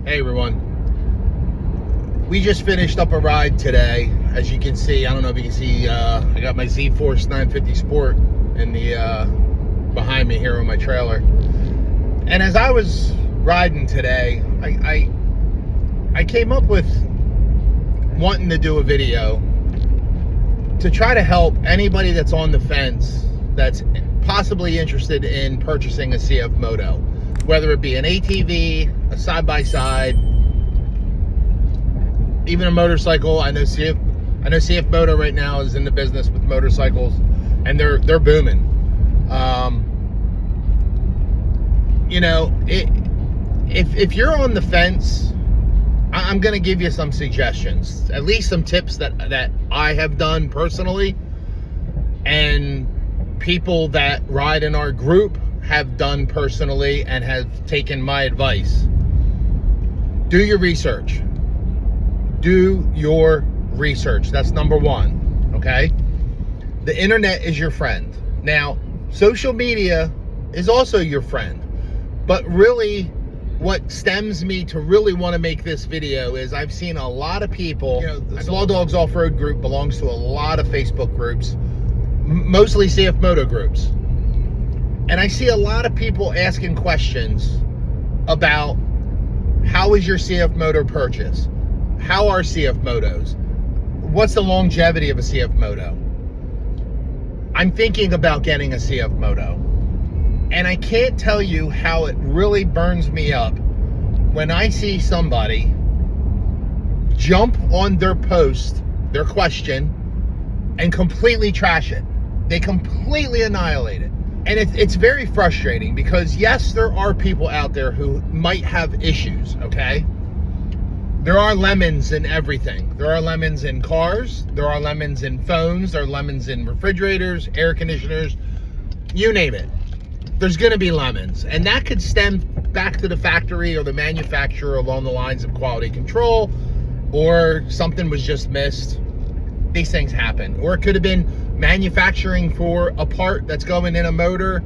Hey everyone, we just finished up a ride today. As you can see, I don't know if you can see, I got my ZForce 950 Sport in the behind me here on my trailer. And as I was riding today, I came up with wanting to do a video to try to help anybody that's on the fence that's possibly interested in purchasing a CF Moto, whether it be an ATV, a side-by-side, even a motorcycle. I know CF Moto right now is in the business with motorcycles, and they're booming. You know, if you're on the fence, I'm going to give you some suggestions, at least some tips that I have done personally, and people that ride in our group have done personally and have taken my advice. Do your research. Do your research. That's number one, okay? The internet is your friend. Now, social media is also your friend. But really, what stems me to really want to make this video is I've seen a lot of people, the Slawdog's off-road group belongs to a lot of Facebook groups, mostly CF Moto groups. And I see a lot of people asking questions about how is your CF Moto purchase? How are CF Motos? What's the longevity of a CF Moto? I'm thinking about getting a CF Moto. And I can't tell you how it really burns me up when I see somebody jump on their post, their question, and completely trash it. They completely annihilate it. And it's very frustrating because, yes, there are people out there who might have issues, okay? There are lemons in everything. There are lemons in cars. There are lemons in phones. There are lemons in refrigerators, air conditioners, you name it. There's going to be lemons. And that could stem back to the factory or the manufacturer along the lines of quality control, or something was just missed. These things happen. Or it could have been manufacturing for a part that's going in a motor,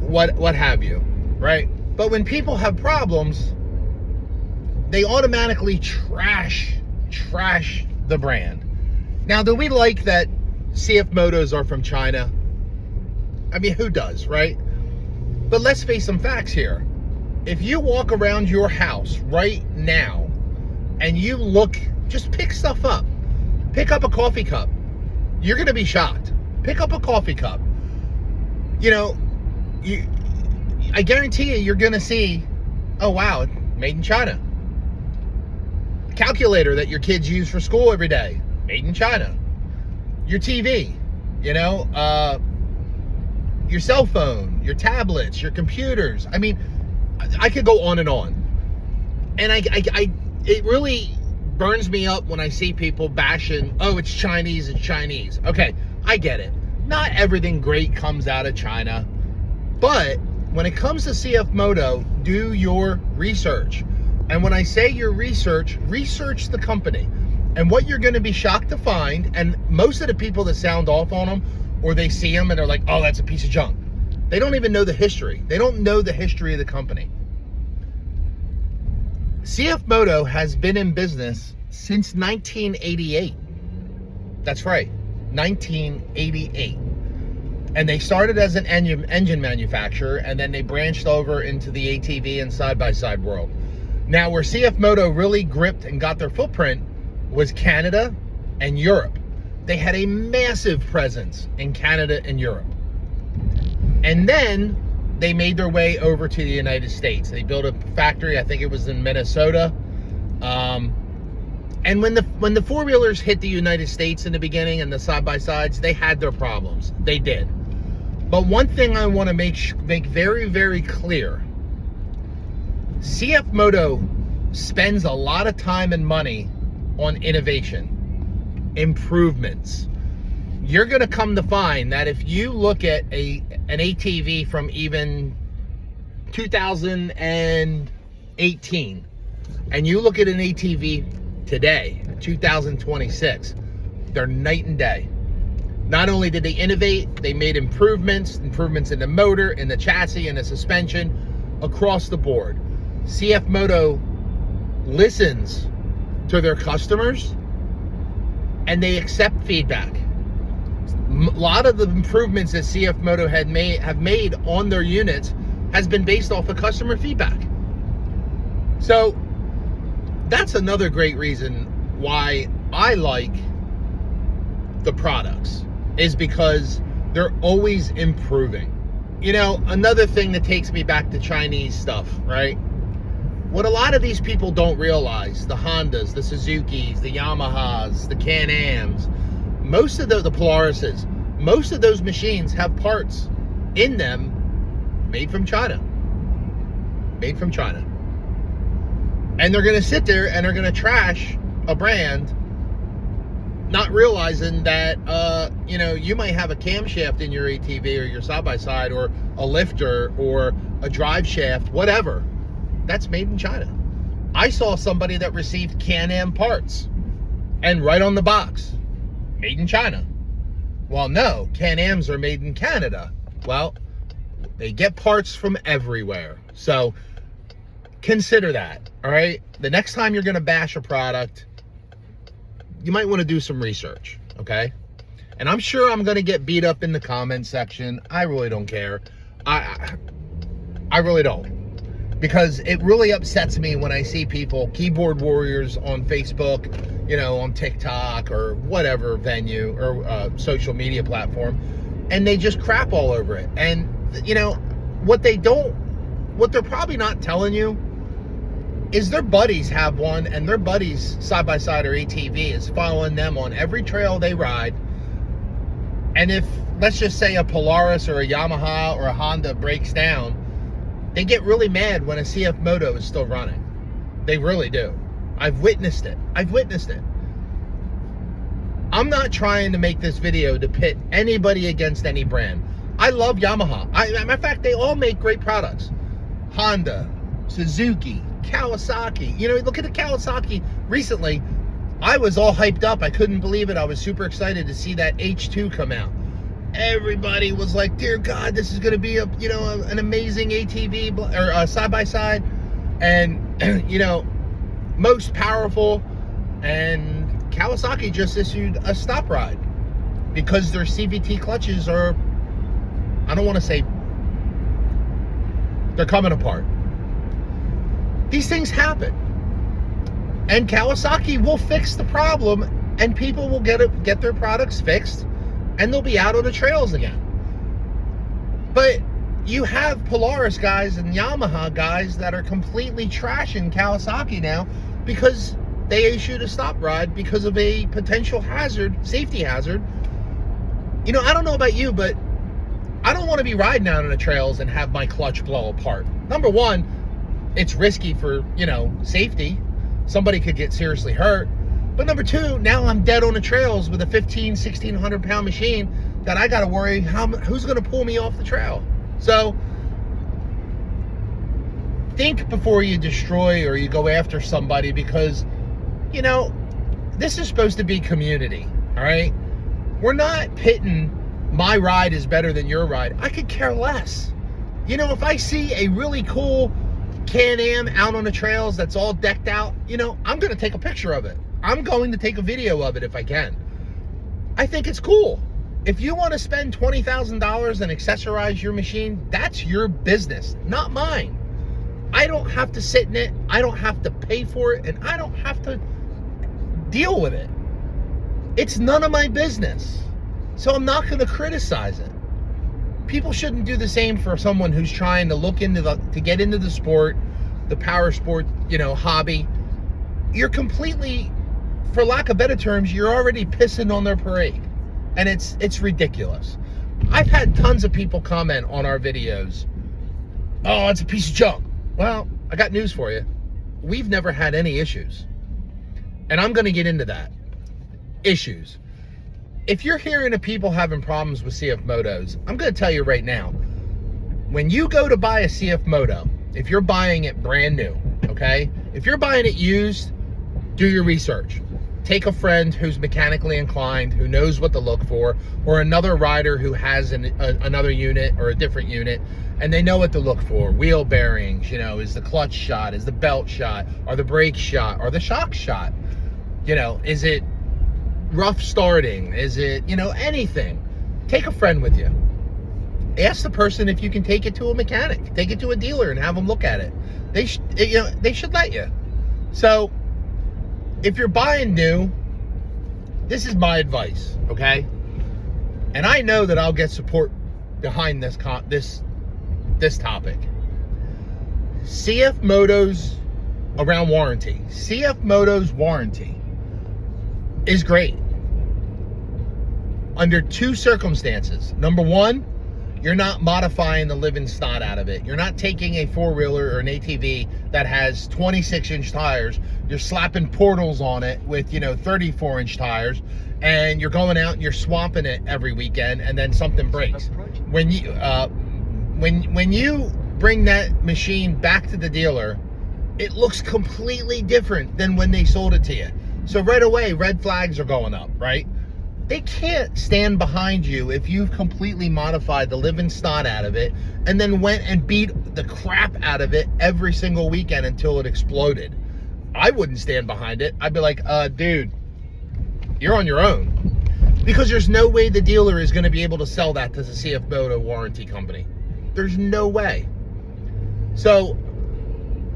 what have you, right? But when people have problems, they automatically trash the brand. Now, do we like that CF Motos are from China? I mean, who does, right? But let's face some facts here. If you walk around your house right now and you look, just pick stuff up. Pick up a coffee cup. You're going to be shocked. Pick up a coffee cup. You know, I guarantee you're going to see, oh, wow, made in China. Calculator that your kids use for school every day, made in China. Your TV, you know, your cell phone, your tablets, your computers. I mean, I could go on and on. And it really burns me up when I see people bashing, oh, it's Chinese, it's Chinese. Okay, I get it. Not everything great comes out of China. But when it comes to CF Moto, do your research. And when I say your research the company. And what you're going to be shocked to find, and most of the people that sound off on them, or they see them and they're like, oh, that's a piece of junk. They don't even know the history. They don't know the history of the company. CF Moto has been in business since 1988. That's right, 1988. And they started as an engine manufacturer, and then they branched over into the ATV and side-by-side world. Now, where CF Moto really gripped and got their footprint was Canada and Europe. They had a massive presence in Canada and Europe. And then they made their way over to the United States. They built a factory, I think it was in Minnesota. And when the four-wheelers hit the United States in the beginning and the side-by-sides, they had their problems. They did. But one thing I want to make very, very clear, CF Moto spends a lot of time and money on innovation, improvements. You're going to come to find that if you look at an ATV from even 2018 and you look at an ATV today, 2026, they're night and day. Not only did they innovate, they made improvements in the motor, in the chassis, in the suspension, across the board. CF Moto listens to their customers and they accept feedback. A lot of the improvements that CF Moto have made on their units has been based off of customer feedback. So that's another great reason why I like the products, is because they're always improving. You know, another thing that takes me back to Chinese stuff, right? What a lot of these people don't realize, the Hondas, the Suzukis, the Yamahas, the Can-Ams, most of the Polarises, most of those machines have parts in them made from China. Made from China. And they're going to sit there and they're going to trash a brand, not realizing that, you know, you might have a camshaft in your ATV or your side-by-side or a lifter or a drive shaft, whatever. That's made in China. I saw somebody that received Can-Am parts and right on the box, made in China. Well, no, Can-Ams are made in Canada. Well, they get parts from everywhere. So consider that, all right? The next time you're going to bash a product, you might want to do some research, okay? And I'm sure I'm going to get beat up in the comment section. I really don't care. I really don't. Because it really upsets me when I see people, keyboard warriors on Facebook, you know, on TikTok or whatever venue or social media platform, and they just crap all over it. And, you know, what they're probably not telling you is their buddies have one, and their buddies side-by-side or ATV is following them on every trail they ride. And if, let's just say, a Polaris or a Yamaha or a Honda breaks down, they get really mad when a CF Moto is still running. They really do. I've witnessed it. I've witnessed it. I'm not trying to make this video to pit anybody against any brand. I love Yamaha. Matter of fact, they all make great products. Honda, Suzuki, Kawasaki. You know, look at the Kawasaki recently. I was all hyped up. I couldn't believe it. I was super excited to see that H2 come out. Everybody was like, dear God, this is going to be a, you know, an amazing ATV or side-by-side, and you know, most powerful. And Kawasaki just issued a stop ride because their CVT clutches are, I don't want to say, they're coming apart. These things happen, and Kawasaki will fix the problem, and people will get their products fixed, and they'll be out on the trails again. But you have Polaris guys and Yamaha guys that are completely trashing Kawasaki now because they issued a stop ride because of a potential hazard, safety hazard. You know, I don't know about you, but I don't want to be riding out on the trails and have my clutch blow apart. Number one, it's risky for, you know, safety. Somebody could get seriously hurt. But number two, now I'm dead on the trails with a 1,600 pound machine that I got to worry who's going to pull me off the trail. So think before you destroy or you go after somebody, because, you know, this is supposed to be community, all right? We're not pitting my ride is better than your ride. I could care less. You know, if I see a really cool Can-Am out on the trails that's all decked out, you know, I'm going to take a picture of it. I'm going to take a video of it if I can. I think it's cool. If you want to spend $20,000 and accessorize your machine, that's your business, not mine. I don't have to sit in it. I don't have to pay for it, and I don't have to deal with it. It's none of my business. So I'm not going to criticize it. People shouldn't do the same for someone who's trying to look into to get into the sport, the power sport, you know, hobby. You're completely, for lack of better terms, you're already pissing on their parade. And it's ridiculous. I've had tons of people comment on our videos, oh, it's a piece of junk. Well, I got news for you. We've never had any issues. And I'm going to get into that. Issues. If you're hearing of people having problems with CF Motos, I'm going to tell you right now, when you go to buy a CF Moto, if you're buying it brand new, okay? If you're buying it used, do your research. take a friend who's mechanically inclined, who knows what to look for, or another rider who has another unit or a different unit, and they know what to look for. Wheel bearings, you know, is the clutch shot, is the belt shot, or the brake shot, or the shock shot? You know, is it rough starting? Is it, you know, anything? Take a friend with you. Ask the person if you can take it to a mechanic. Take it to a dealer and have them look at it. They should let you. So, if you're buying new, this is my advice, okay? And I know that I'll get support behind this topic. CF Moto's around warranty. CF Moto's warranty is great under two circumstances. Number one, you're not modifying the living snot out of it. You're not taking a four-wheeler or an ATV that has 26-inch tires. You're slapping portals on it with, you know, 34-inch tires, and you're going out and you're swamping it every weekend, and then something breaks. When you bring that machine back to the dealer, it looks completely different than when they sold it to you. So right away, red flags are going up, right? They can't stand behind you if you've completely modified the living snot out of it and then went and beat the crap out of it every single weekend until it exploded. I wouldn't stand behind it. I'd be like, dude, you're on your own. Because there's no way the dealer is going to be able to sell that to the CF Moto warranty company. There's no way. So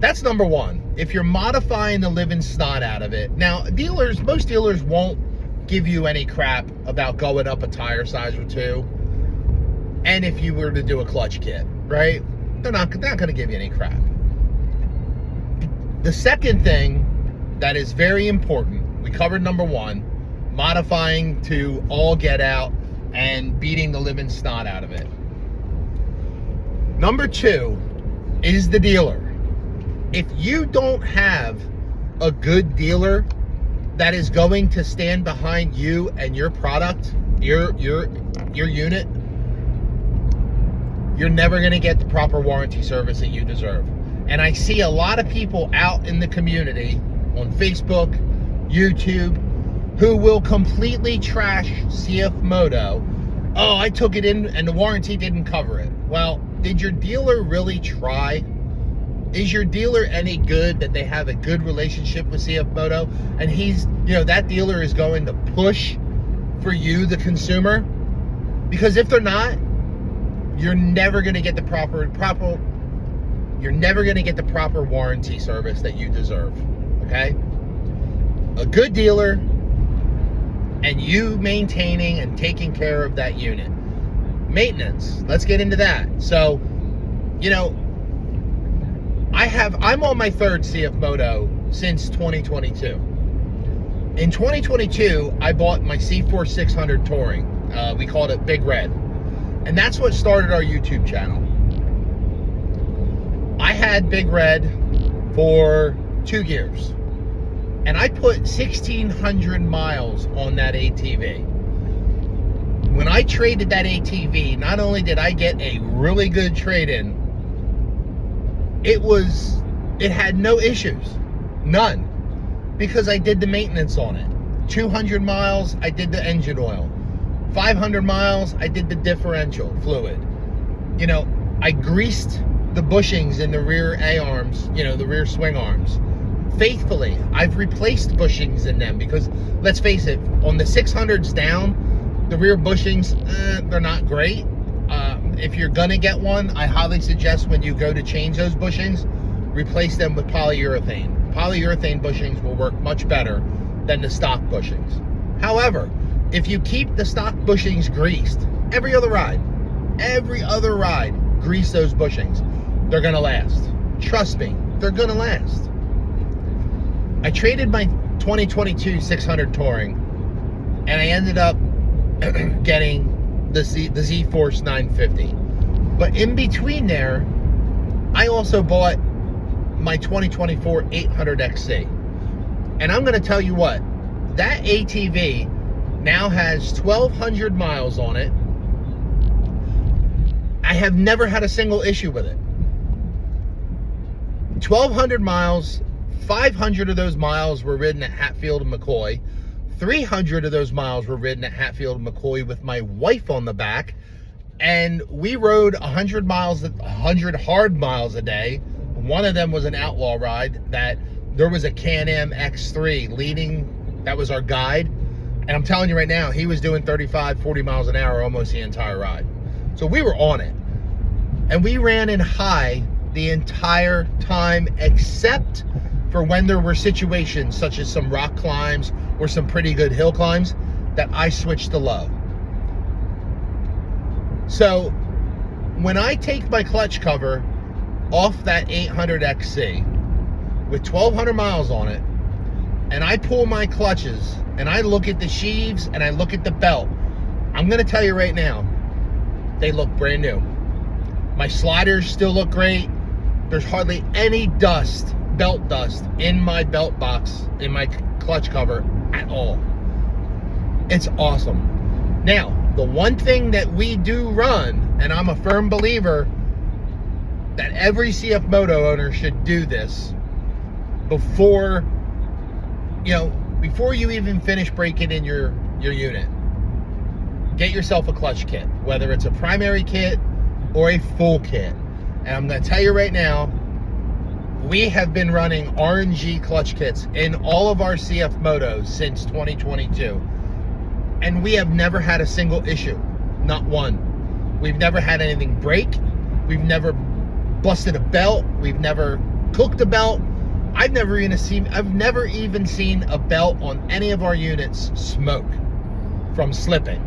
that's number one. If you're modifying the living snot out of it. Now, most dealers won't give you any crap about going up a tire size or two. And if you were to do a clutch kit, right? They're not going to give you any crap. The second thing that is very important, we covered number one, modifying to all get out and beating the living snot out of it. Number two is the dealer. If you don't have a good dealer that is going to stand behind you and your product, your unit, you're never going to get the proper warranty service that you deserve. And I see a lot of people out in the community on Facebook, YouTube, who will completely trash CF Moto. Oh, I took it in and the warranty didn't cover it. Well, did your dealer really try? Is your dealer any good that they have a good relationship with CF Moto and that dealer is going to push for you, the consumer? Because if they're not, you're never going to get the proper warranty service that you deserve. Okay? A good dealer and you maintaining and taking care of that unit. Maintenance. Let's get into that. So, I'm on my third CF Moto since 2022. In 2022, I bought my CForce 600 Touring. We called it Big Red. And that's what started our YouTube channel. I had Big Red for 2 years. And I put 1,600 miles on that ATV. When I traded that ATV, not only did I get a really good trade-in, it had no issues. None. Because I did the maintenance on it. 200 miles, I did the engine oil. 500 miles, I did the differential fluid. I greased the bushings in the rear A-arms, the rear swing arms. Faithfully, I've replaced bushings in them because, let's face it, on the 600s down, the rear bushings, they're not great. If you're gonna get one, I highly suggest when you go to change those bushings, replace them with polyurethane. Polyurethane bushings will work much better than the stock bushings. However, if you keep the stock bushings greased, every other ride, grease those bushings. They're gonna last. Trust me, they're gonna last. I traded my 2022 600 Touring, and I ended up getting the ZForce 950. But in between there, I also bought my 2024 800XC. And I'm going to tell you what, that ATV now has 1,200 miles on it. I have never had a single issue with it. 1,200 miles, 500 of those miles were ridden at Hatfield and McCoy. 300 of those miles were ridden at Hatfield and McCoy with my wife on the back. And we rode 100 miles, 100 hard miles a day. One of them was an outlaw ride that there was a Can-Am X3 leading. That was our guide. And I'm telling you right now, he was doing 35, 40 miles an hour almost the entire ride. So we were on it. And we ran in high the entire time, except for when there were situations such as some rock climbs or some pretty good hill climbs that I switched to low. So when I take my clutch cover off that 800 XC with 1,200 miles on it, and I pull my clutches and I look at the sheaves and I look at the belt, I'm going to tell you right now, they look brand new. My sliders still look great. There's hardly any dust, belt dust, in my belt box, in my clutch cover at all. It's awesome. Now, the one thing that we do run, and I'm a firm believer that every CF Moto owner should do this before, before you even finish breaking in your unit. Get yourself a clutch kit, whether it's a primary kit or a full kit. And I'm going to tell you right now, we have been running RNG clutch kits in all of our CF Motos since 2022. And we have never had a single issue. Not one. We've never had anything break. We've never busted a belt. We've never cooked a belt. I've never even seen a belt on any of our units smoke from slipping.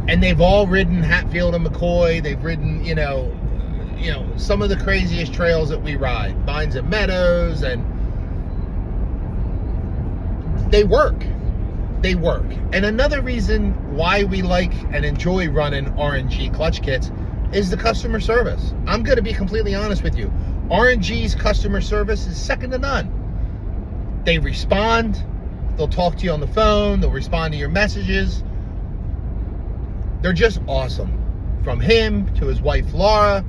And they've all ridden Hatfield and McCoy. They've ridden, some of the craziest trails that we ride. Vines and Meadows, and they work. They work. And another reason why we like and enjoy running RNG clutch kits is the customer service. I'm going to be completely honest with you. RNG's customer service is second to none. They respond. They'll talk to you on the phone. They'll respond to your messages. They're just awesome. From him to his wife, Laura,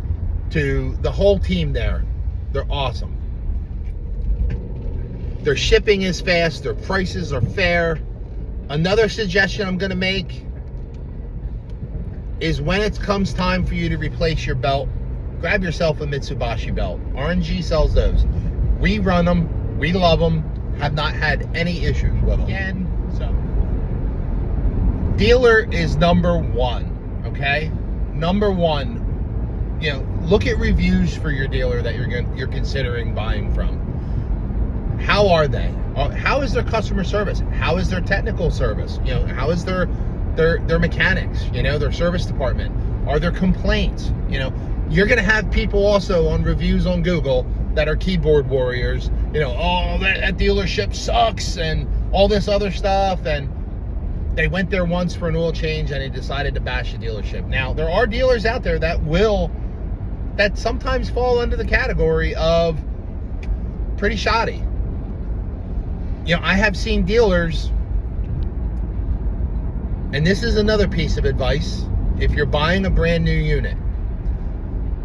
to the whole team there. They're awesome. Their shipping is fast. Their prices are fair. Another suggestion I'm going to make is when it comes time for you to replace your belt, grab yourself a Mitsubishi belt. RNG sells those. We run them. We love them. Have not had any issues with them. Again, so dealer is number one, okay? Number one. Look at reviews for your dealer that you're considering buying from. How are they? How is their customer service? How is their technical service? How is their mechanics? Their service department? Are there complaints? You're gonna have people also on reviews on Google that are keyboard warriors. Oh, that dealership sucks and all this other stuff, and they went there once for an oil change and they decided to bash the dealership. Now, there are dealers out there that sometimes fall under the category of pretty shoddy. I have seen dealers, and this is another piece of advice. If you're buying a brand new unit,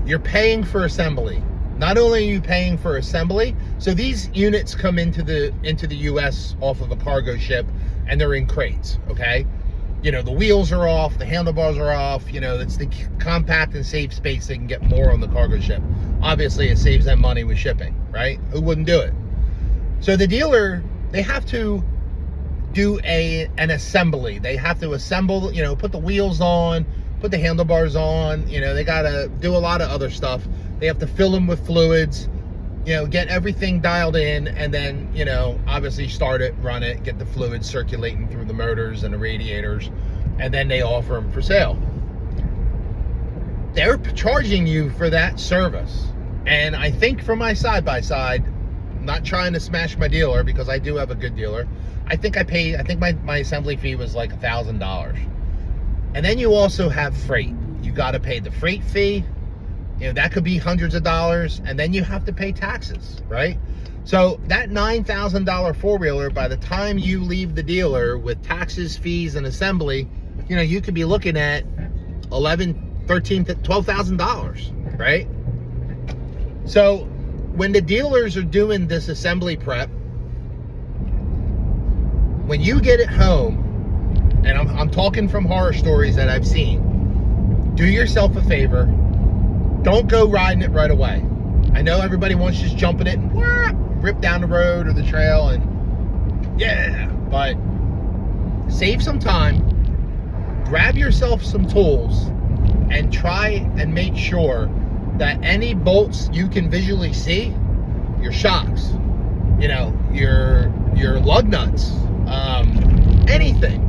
you're paying for assembly. Not only are you paying for assembly, so these units come into the US off of a cargo ship, and they're in crates, okay? The wheels are off, the handlebars are off, it's the compact and safe space they can get more on the cargo ship. Obviously, it saves them money with shipping, right? Who wouldn't do it? So the dealer, they have to do an assembly. They have to assemble, put the wheels on, put the handlebars on, they got to do a lot of other stuff. They have to fill them with fluids, get everything dialed in, and then, obviously start it, run it, get the fluids circulating through the motors and the radiators, and then they offer them for sale. They're charging you for that service. And I think for my side-by-side, not trying to smash my dealer because I do have a good dealer, I think my assembly fee was like $1,000. And then you also have freight. You got to pay the freight fee. That could be hundreds of dollars, and then you have to pay taxes, right? So that $9,000 four-wheeler, by the time you leave the dealer with taxes, fees, and assembly, you could be looking at $11,000, $13,000, $12,000, right? So when the dealers are doing this assembly prep, when you get it home, and I'm talking from horror stories that I've seen, do yourself a favor. Don't go riding it right away. I know everybody wants just jumping it and rip down the road or the trail and yeah, but save some time, grab yourself some tools, and try and make sure that any bolts you can visually see, your shocks, you know, your lug nuts, anything,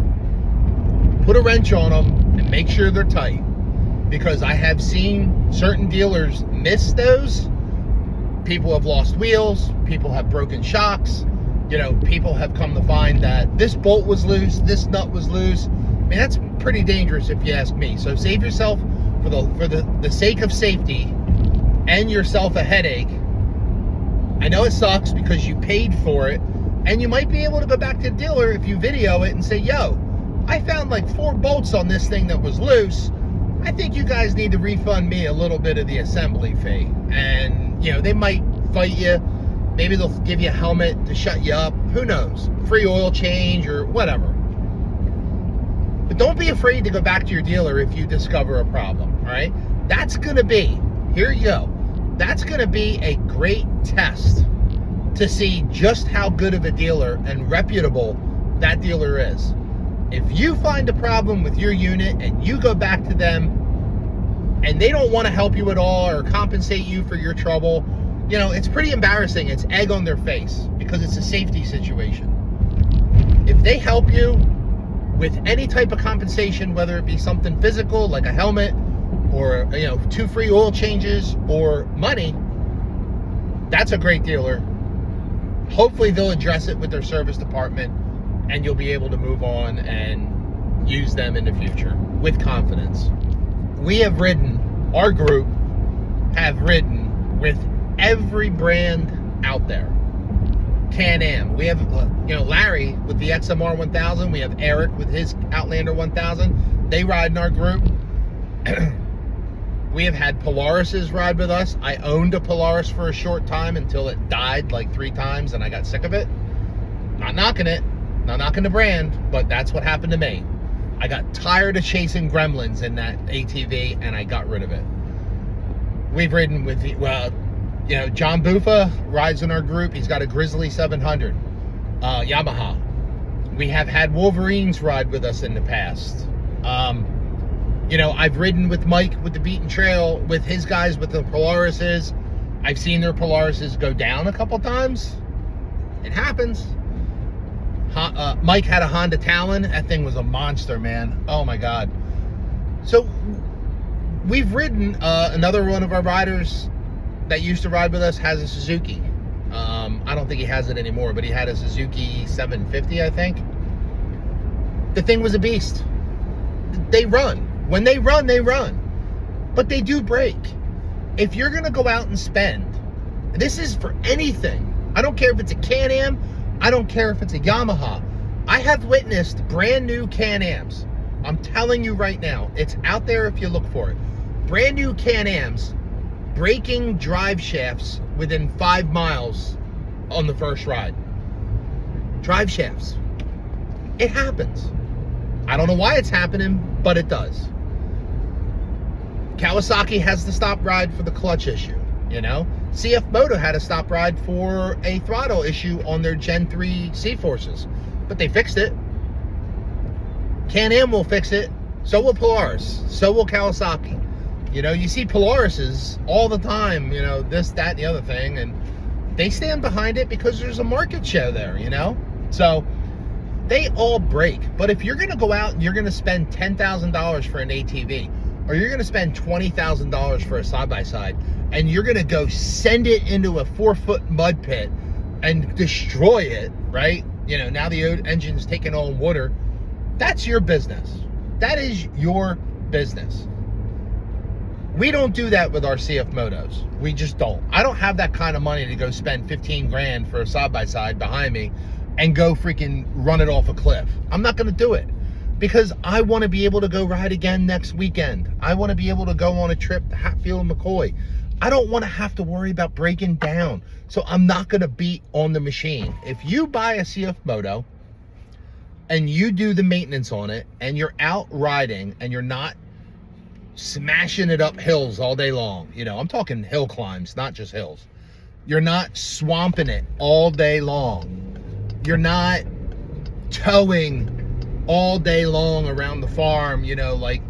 put a wrench on them and make sure they're tight, because I have seen certain dealers miss those. People have lost wheels, people have broken shocks, you know, people have come to find that this bolt was loose, this nut was loose. I mean, that's pretty dangerous if you ask me. So save yourself, for the sake of safety, and yourself a headache. I know it sucks because you paid for it, and you might be able to go back to the dealer if you video it and say, yo, I found like 4 bolts on this thing that was loose. I think you guys need to refund me a little bit of the assembly fee. And, you know, they might fight you. Maybe they'll give you a helmet to shut you up. Who knows? Free oil change or whatever. But don't be afraid to go back to your dealer if you discover a problem, all right? That's going to be, here you go, that's going to be a great test to see just how good of a dealer and reputable that dealer is. If you find a problem with your unit and you go back to them and they don't want to help you at all or compensate you for your trouble, you know, it's pretty embarrassing. It's egg on their face because it's a safety situation. If they help you with any type of compensation, whether it be something physical like a helmet or, you know, 2 free oil changes or money, that's a great dealer. Hopefully they'll address it with their service department and you'll be able to move on and use them in the future with confidence. We have ridden, our group have ridden with every brand out there. Can-Am. We have, you know, Larry with the XMR 1000. We have Eric with his Outlander 1000. They ride in our group. We have had Polarises ride with us. I owned a Polaris for a short time until it died like 3 times and I got sick of it. Not knocking it. Not knocking the brand, but that's what happened to me. I got tired of chasing gremlins in that ATV and I got rid of it. We've ridden with, well, you know, John Buffa rides in our group. He's got a Grizzly 700 Yamaha. We have had Wolverines ride with us in the past. You know, I've ridden with Mike with the Beaten Trail with his guys with the Polarises. I've seen their Polarises go down a couple times. It happens. Mike had a Honda Talon. That thing was a monster, man. Oh my God. So we've ridden, another one of our riders that used to ride with us has a Suzuki. I don't think he has it anymore, but he had a Suzuki 750, I think. The thing was a beast. They run. When they run, they run. But they do break. If you're going to go out and spend, this is for anything. I don't care if it's a Can-Am. I don't care if it's a Yamaha. I have witnessed brand new Can-Ams. I'm telling you right now, it's out there if you look for it. Brand new Can-Ams breaking drive shafts within 5 miles on the first ride. Drive shafts. It happens. I don't know why it's happening, but it does. Kawasaki has the stop ride for the clutch issue, you know? CF Moto had a stop ride for a throttle issue on their Gen 3 CForces, but they fixed it. Can-Am will fix it. So will Polaris. So will Kawasaki. You know, you see Polarises all the time, you know, this, that, and the other thing, and they stand behind it because there's a market share there, you know? So they all break. But if you're going to go out and you're going to spend $10,000 for an ATV, or you're going to spend $20,000 for a side-by-side, and you're going to go send it into a 4-foot mud pit and destroy it, right? You know, now the engine's taking on water. That's your business. That is your business. We don't do that with our CF Motos. We just don't. I don't have that kind of money to go spend 15 grand for a side-by-side behind me and go freaking run it off a cliff. I'm not going to do it because I want to be able to go ride again next weekend. I want to be able to go on a trip to Hatfield and McCoy. I don't want to have to worry about breaking down. So I'm not going to beat on the machine. If you buy a CF Moto, and you do the maintenance on it, and you're out riding, and you're not smashing it up hills all day long. You know, I'm talking hill climbs, not just hills. You're not swamping it all day long. You're not towing all day long around the farm, you know, like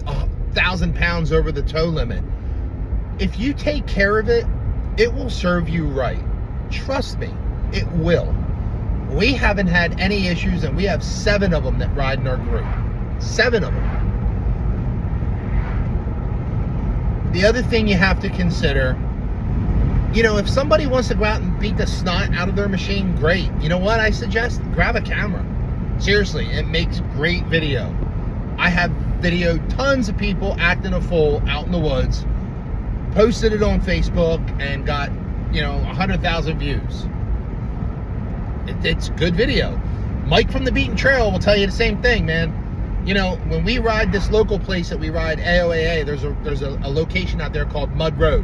1,000 pounds over the tow limit. If you take care of it, it will serve you right. Trust me, it will. We haven't had any issues, and we have 7 of them that ride in our group. 7 of them. The other thing you have to consider, you know, if somebody wants to go out and beat the snot out of their machine, great. You know what I suggest? Grab a camera. Seriously, it makes great video. I have videoed tons of people acting a fool out in the woods, posted it on Facebook, and got, you know, 100,000 views. It's good video. Mike from the Beaten Trail will tell you the same thing, man. You know, when we ride this local place that we ride, AOAA, there's a location out there called Mud Road.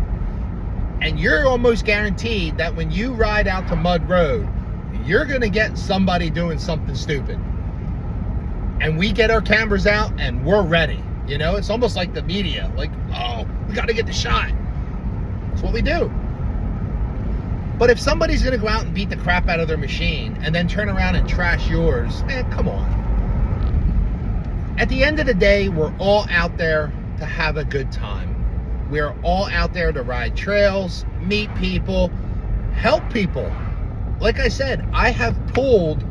And you're almost guaranteed that when you ride out to Mud Road, you're going to get somebody doing something stupid. And we get our cameras out and we're ready. You know, it's almost like the media. Like, oh, we got to get the shot. That's what we do. But if somebody's going to go out and beat the crap out of their machine and then turn around and trash yours, man, come on. At the end of the day, we're all out there to have a good time. We're all out there to ride trails, meet people, help people. Like I said, I have pulled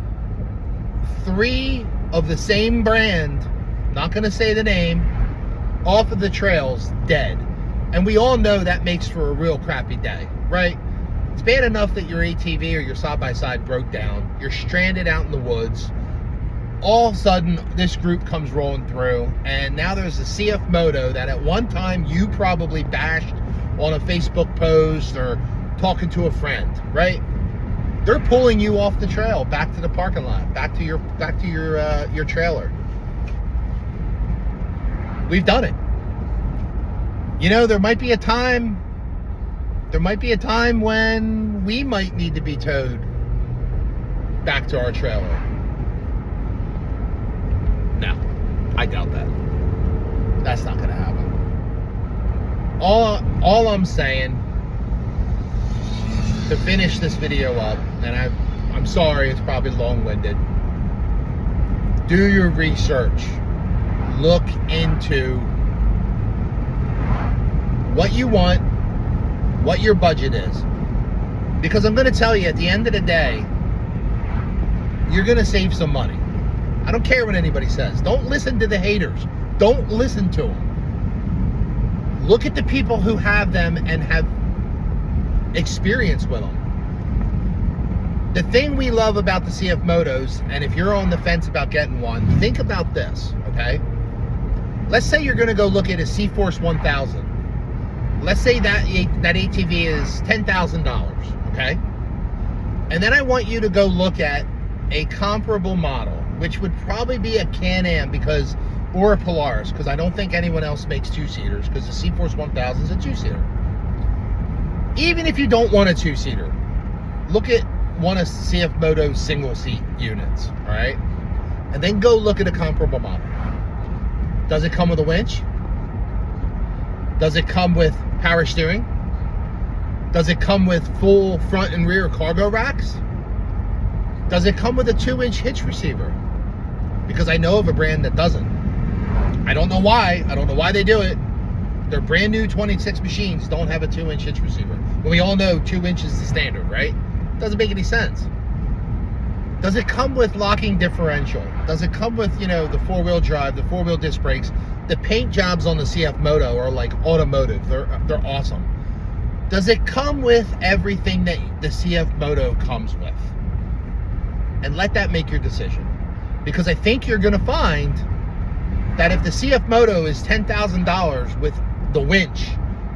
3 of the same brand, not going to say the name, off of the trails dead. And we all know that makes for a real crappy day, right? It's bad enough that your ATV or your side-by-side broke down. You're stranded out in the woods. All of a sudden, this group comes rolling through, and now there's a CF Moto that at one time you probably bashed on a Facebook post or talking to a friend, right? They're pulling you off the trail back to the parking lot, back to your trailer. We've done it. You know, there might be a time when we might need to be towed back to our trailer. No, I doubt that. That's not gonna happen. All I'm saying, to finish this video up, and I'm sorry it's probably long-winded, do your research. Look into what you want, what your budget is. Because I'm gonna tell you, at the end of the day, you're gonna save some money. I don't care what anybody says. Don't listen to the haters. Don't listen to them. Look at the people who have them and have experience with them. The thing we love about the CF Motos, and if you're on the fence about getting one, think about this, okay? Let's say you're going to go look at a CForce 1000. Let's say that ATV is $10,000, okay? And then I want you to go look at a comparable model, which would probably be a Can-Am or a Polaris, because I don't think anyone else makes 2-seaters, because the CForce 1000 is a 2-seater. Even if you don't want a 2-seater, look at one of CF Moto's single-seat units, all right? And then go look at a comparable model. Does it come with a winch? Does it come with power steering? Does it come with full front and rear cargo racks? Does it come with a 2-inch hitch receiver? Because I know of a brand that doesn't. I don't know why. I don't know why they do it. Their brand new 26 machines don't have a 2-inch hitch receiver. When we all know 2 inches is the standard, right? Doesn't make any sense. Does it come with locking differential? Does it come with, you know, the 4-wheel drive, the 4-wheel disc brakes? The paint jobs on the CF Moto are like automotive. They're awesome. Does it come with everything that the CF Moto comes with? And let that make your decision. Because I think you're going to find that if the CF Moto is $10,000 with the winch,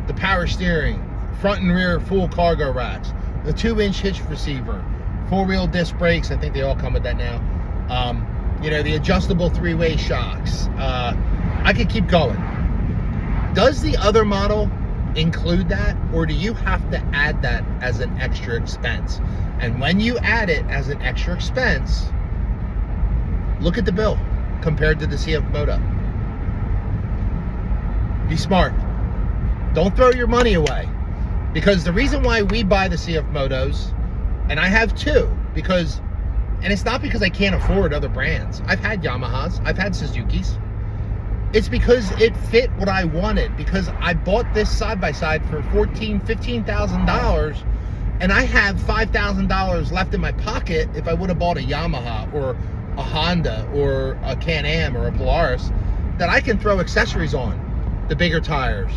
the power steering, front and rear full cargo racks, the 2-inch hitch receiver, 4-wheel disc brakes, I think they all come with that now, you know, the adjustable 3-way shocks, I could keep going. Does the other model include that, or do you have to add that as an extra expense? And when you add it as an extra expense, Look at the bill compared to the CF Moto. Be smart. Don't throw your money away. Because the reason why we buy the CF Motos, and I have two, and it's not because I can't afford other brands. I've had Yamahas, I've had Suzuki's. It's because it fit what I wanted, because I bought this side-by-side for $15,000, and I have $5,000 left in my pocket if I would have bought a Yamaha or a Honda or a Can-Am or a Polaris that I can throw accessories on. The bigger tires,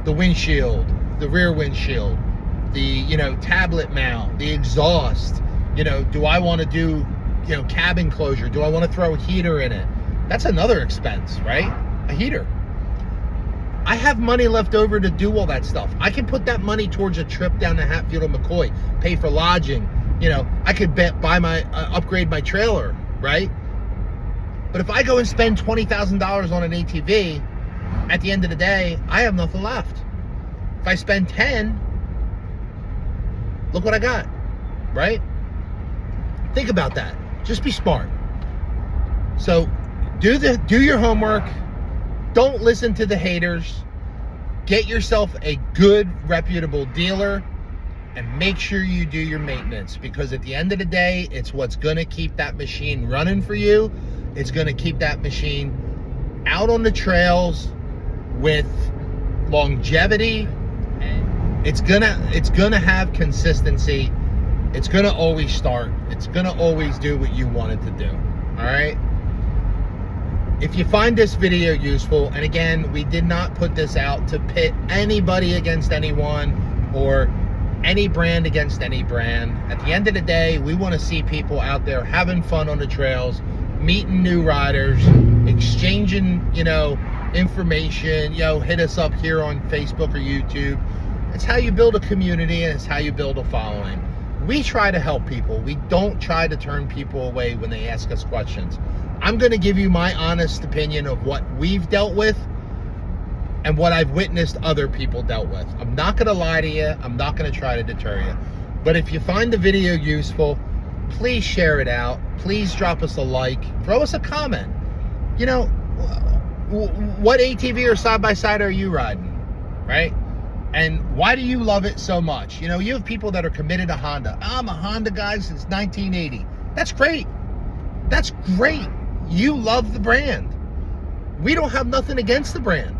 the windshield, the rear windshield, the, tablet mount, the exhaust. Do I want to do, cabin closure? Do I want to throw a heater in it? That's another expense, right? A heater. I have money left over to do all that stuff. I can put that money towards a trip down to Hatfield and McCoy, pay for lodging. I could buy upgrade my trailer, right? But if I go and spend $20,000 on an ATV, at the end of the day, I have nothing left. If I spend 10, look what I got, right? Think about that. Just be smart. So do your homework. Don't listen to the haters. Get yourself a good, reputable dealer, and make sure you do your maintenance, because at the end of the day, it's what's going to keep that machine running for you. It's going to keep that machine out on the trails with longevity. It's gonna have consistency. It's gonna always start. It's gonna always do what you want it to do. All right. If you find this video useful, and again, we did not put this out to pit anybody against anyone or any brand against any brand. At the end of the day, we want to see people out there having fun on the trails, meeting new riders, exchanging, information. Hit us up here on Facebook or YouTube. It's how you build a community, and it's how you build a following. We try to help people. We don't try to turn people away when they ask us questions. I'm going to give you my honest opinion of what we've dealt with and what I've witnessed other people dealt with. I'm not going to lie to you. I'm not going to try to deter you. But if you find the video useful, please share it out. Please drop us a like. Throw us a comment. What ATV or side-by-side are you riding, right? And why do you love it so much? You have people that are committed to Honda. I'm a Honda guy since 1980. That's great. That's great. You love the brand. We don't have nothing against the brand.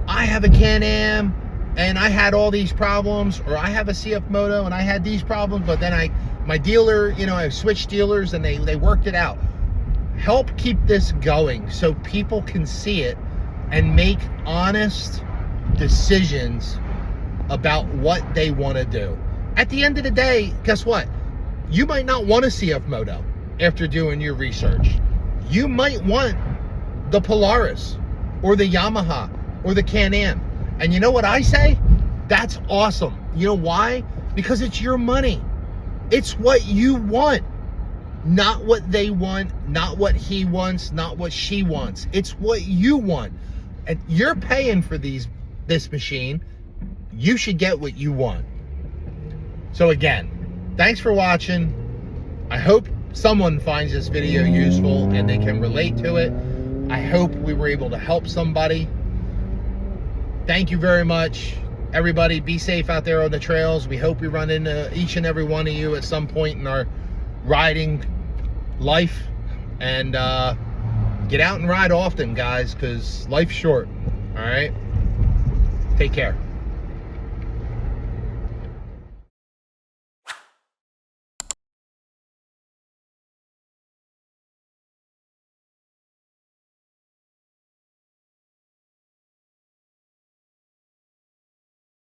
I have a Can-Am and I had all these problems, or I have a CF Moto and I had these problems, but then my dealer, I switched dealers and they worked it out. Help keep this going so people can see it and make honest decisions about what they want to do. At the end of the day, guess what? You might not want a CF Moto after doing your research. You might want the Polaris or the Yamaha or the Can-Am. And you know what I say? That's awesome. You know why? Because it's your money. It's what you want. Not what they want, not what he wants, not what she wants. It's what you want. And you're paying for this machine. You should get what you want. So again, thanks for watching. I hope someone finds this video useful and they can relate to it. I hope we were able to help somebody. Thank you very much. Everybody, be safe out there on the trails. We hope we run into each and every one of you at some point in our riding life. And get out and ride often, guys, because life's short. All right? Take care.